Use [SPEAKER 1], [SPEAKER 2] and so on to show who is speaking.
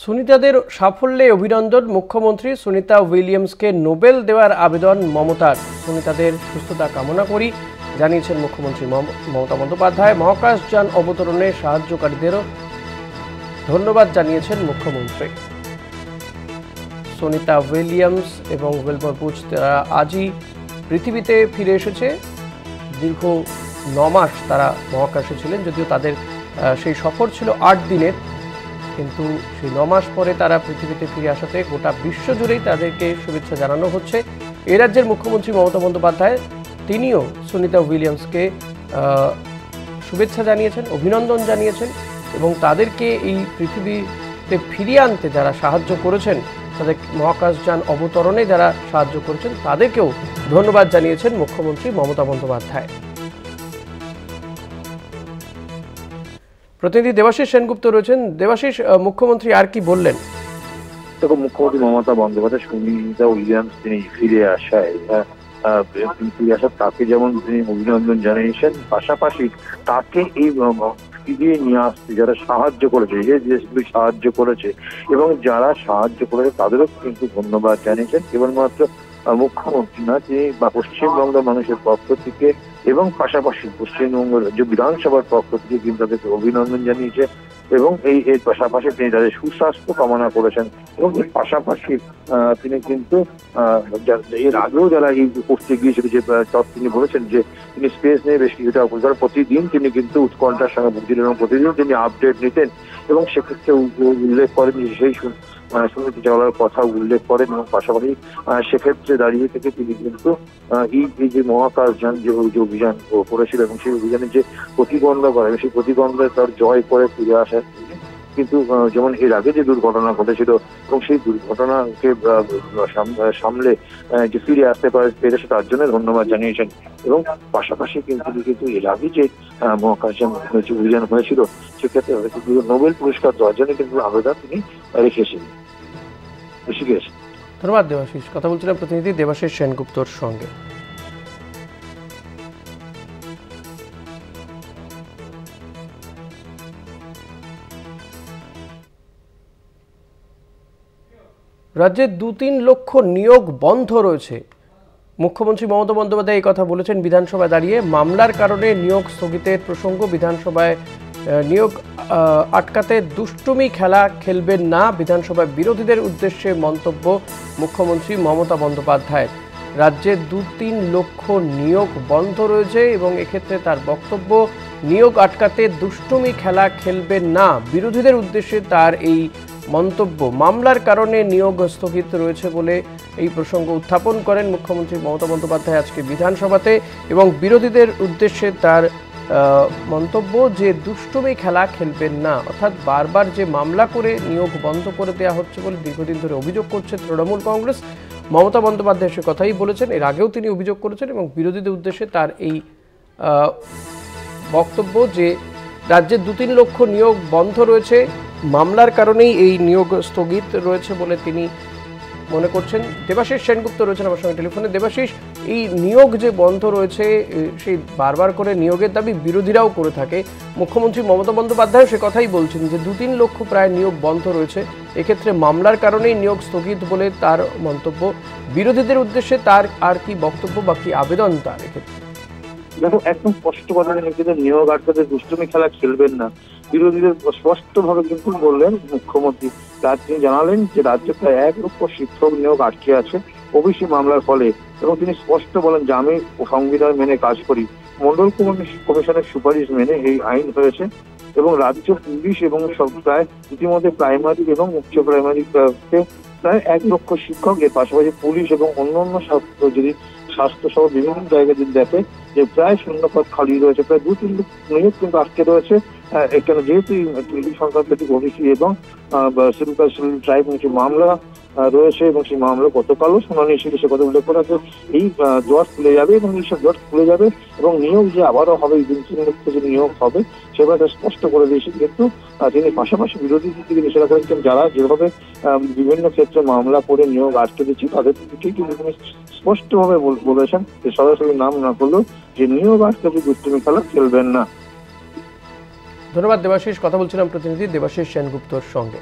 [SPEAKER 1] সুনিতাদের সাফল্যে অভিনন্দন। মুখ্যমন্ত্রী সুনিতা উইলিয়ামসকে নোবেল দেওয়ার আবেদন মমতার। সুনিতাদের সুস্থতা কামনা করি জানিয়েছেন মুখ্যমন্ত্রী মমতা বন্দ্যোপাধ্যায়। মহাকাশযান অবতরণে সাহায্যকারীদেরও ধন্যবাদ জানিয়েছেন মুখ্যমন্ত্রী। সুনিতা উইলিয়ামস এবং উইলবার বুচ তারা আজই পৃথিবীতে ফিরে এসেছে। দীর্ঘ 9 মাস তারা মহাকাশে ছিলেন, যদিও তাদের সেই সফর ছিল 8 দিনের, কিন্তু সেই 9 মাস পরে তারা পৃথিবীতে ফিরে আসাতে গোটা বিশ্ব জুড়েই তাদেরকে শুভেচ্ছা জানানো হচ্ছে। এ রাজ্যের মুখ্যমন্ত্রী মমতা বন্দ্যোপাধ্যায় তিনিও সুনিতা উইলিয়ামসকে শুভেচ্ছা জানিয়েছেন, অভিনন্দন জানিয়েছেন এবং তাদেরকে এই পৃথিবীতে ফিরিয়ে আনতে যারা সাহায্য করেছেন, তাদের মহাকাশযান অবতরণে যারা সাহায্য করেছেন তাদেরকেও ধন্যবাদ জানিয়েছেন মুখ্যমন্ত্রী মমতা বন্দ্যোপাধ্যায়। প্রতিনিধি দেবাশিস সেনগুপ্ত রয়েছেন। দেবাশিস, মুখ্যমন্ত্রী আর কি বললেন?
[SPEAKER 2] দেখো, মুখ্যমন্ত্রী মমতা বন্দ্যোপাধ্যায় সুনিতা উইলিয়ামস তিনি ফিরে আসায় তাকে যেমন তিনি অভিনন্দন জানিয়েছেন, পাশাপাশি তাকে এই ফিরিয়ে নিয়ে আসতে যারা সাহায্য করেছে, যে দেশগুলি সাহায্য করেছে এবং যারা সাহায্য করেছে তাদেরও কিন্তু ধন্যবাদ জানিয়েছেন। কেবলমাত্র মুখ্যমন্ত্রী না, তিনি বা পশ্চিমবঙ্গের মানুষের পক্ষ থেকে এবং পাশাপাশি পশ্চিমবঙ্গের রাজ্য বিধানসভার পক্ষ থেকে কিন্তু তাদেরকে অভিনন্দন জানিয়েছে এবং এর পাশাপাশি তিনি তাদের সুস্বাস্থ্য কামনা করেছেন এবং এর পাশাপাশি তিনি কিন্তু এর আগেও যারা এই করতে গিয়েছিল যে তিনি বলেছেন যে তিনি স্পেস নিয়ে বেশ কিছুটা প্রতিদিন তিনি কিন্তু উৎকণ্ঠার সঙ্গে বুঝছিলেন এবং প্রতিদিন তিনি আপডেট নিতেন এবং সেক্ষেত্রে উল্লেখ করেন যে সেই সুনীতি চাওয়ার কথা উল্লেখ করেন এবং পাশাপাশি সেক্ষেত্রে দাঁড়িয়ে থেকে তিনি কিন্তু এই যে মহাকাশযান যে অভিযান করেছিল এবং সেই অভিযানে যে প্রতিবন্ধক হয় সেই প্রতিবন্ধক তার জয় করে ফিরে আসার কিন্তু যেমন এর আগে যে দুর্ঘটনা ঘটেছিল এবং সেই দুর্ঘটনাকে সামলে যে ফিরে আসতে পেরেছে তার জন্য ধন্যবাদ জানিয়েছেন এবং পাশাপাশি কিন্তু এর আগে যে মহাকাশযান অভিযান হয়েছিল সেক্ষেত্রে নোবেল পুরস্কার দেওয়ার জন্য কিন্তু আবেদন তিনি রেখেছেন।
[SPEAKER 1] ধন্যবাদ দেবাশিস। কথা বলছিলাম প্রতিনিধি দেবাশিস সেনগুপ্তর সঙ্গে। রাজ্যে 2-3 লক্ষ নিয়োগ বন্ধ রয়েছে। মুখ্যমন্ত্রী মমতা বন্দ্যোপাধ্যায় এই কথা বলেছেন বিধানসভায় দাঁড়িয়ে। মামলার কারণে নিয়োগ স্থগিতের প্রসঙ্গ বিধানসভায়। নিয়োগ আটকাতে দুষ্টুমি খেলা খেলবেন না, বিধানসভায় বিরোধীদের উদ্দেশ্যে মন্তব্য মুখ্যমন্ত্রী মমতা বন্দ্যোপাধ্যায়। রাজ্যে 2-3 লক্ষ নিয়োগ বন্ধ রয়েছে এবং এক্ষেত্রে তার বক্তব্য, নিয়োগ আটকাতে দুষ্টুমি খেলা খেলবেন না, বিরোধীদের উদ্দেশ্যে তার এই মন্তব্য। মামলার কারণে নিয়োগ স্থগিত রয়েছে বলে এই প্রসঙ্গ উত্থাপন করেন মুখ্যমন্ত্রী মমতা বন্দ্যোপাধ্যায় আজকে বিধানসভাতে এবং বিরোধীদের উদ্দেশ্যে তার মন্তব্য যে দুষ্টুমি খেলা খেলবেন না, অর্থাৎ বারবার যে মামলা করে নিয়োগ বন্ধ করে দেওয়া হচ্ছে বলে দীর্ঘদিন ধরে অভিযোগ করছে তৃণমূল কংগ্রেস। মমতা বন্দ্যোপাধ্যায় সে কথাই বলেছেন, এর আগেও তিনি অভিযোগ করেছেন এবং বিরোধীদের উদ্দেশ্যে তার এই বক্তব্য যে রাজ্যে 2-3 লক্ষ নিয়োগ বন্ধ রয়েছে, মামলার কারণেই এই নিয়োগ স্থগিত রয়েছে বলে তিনি মনে করছেন। দেবাশিস সেনগুপ্ত রয়েছেন আমার সঙ্গে টেলিফোনে। দেবাশিস, এই নিয়োগ যে বন্ধ রয়েছে, সেই বারবার করে নিয়োগের দাবি বিরোধীরাও করে থাকে, মুখ্যমন্ত্রী মমতা বন্দ্যোপাধ্যায় সে কথাই বলছেন যে 2-3 লক্ষ প্রায় নিয়োগ বন্ধ রয়েছে, এক্ষেত্রে মামলার কারণেই নিয়োগ স্থগিত বলে তার মন্তব্য। বিরোধীদের উদ্দেশ্যে তার আর কি বক্তব্য বা কি আবেদন তার এক্ষেত্রে?
[SPEAKER 2] দেখো, একদম স্পষ্ট কথা নিয়োগ আটকাতে দুষ্টুমি খেলা খেলবেন না, বিরোধীদের স্পষ্টভাবে কিন্তু বললেন মুখ্যমন্ত্রী। তিনি জানালেন যে রাজ্যে প্রায় 1 লক্ষ শিক্ষক নিয়োগ আটকে আছে ওবিসি মামলার ফলে এবং তিনি স্পষ্ট বলেন যে আমি সংবিধান মেনে কাজ করি, মন্ডল কমিশনের সুপারিশ মেনে এই আইন হয়েছে এবং রাজ্য পুলিশ এবং সব প্রায় ইতিমধ্যে প্রাইমারি এবং উচ্চ প্রাইমারিতে প্রায় 1 লক্ষ শিক্ষক, এর পাশাপাশি পুলিশ এবং অন্যান্য যদি স্বাস্থ্য সহ বিভিন্ন জায়গায় যদি দেখে যে প্রায় শূন্যপদ খালি রয়েছে, প্রায় 2-3 লক্ষ নিয়োগ কিন্তু আটকে রয়েছে। এখানে যেহেতু সংক্রান্ত ওবিসি এবং শিডিউল ট্রাইব মামলা রয়েছে এবং সেই মামলা গতকালও শুনানি ছিল, সে কথা উল্লেখ করা যে এই জট খুলে যাবে এবং এইসব জট খুলে যাবে এবং নিয়োগ যে আবারও হবে, এই 2-3 লক্ষ যে নিয়োগ হবে সেটা স্পষ্ট করে দিয়েছেন। কিন্তু তিনি পাশাপাশি বিরোধী দিকে নিষেধা করেছেন যারা যেভাবে বিভিন্ন ক্ষেত্রে মামলা করে নিয়োগ আটকে দিচ্ছে তাদের দিকেই কিন্তু তিনি স্পষ্টভাবে বলেছেন যে সরাসরি নাম না করলেও যে নিয়োগ আটকাতে দুষ্টুমি খেলা খেলবেন না।
[SPEAKER 1] ধন্যবাদ দেবাশিস। কথা বলছিলাম প্রতিনিধি দেবাশিস সেনগুপ্তর সঙ্গে।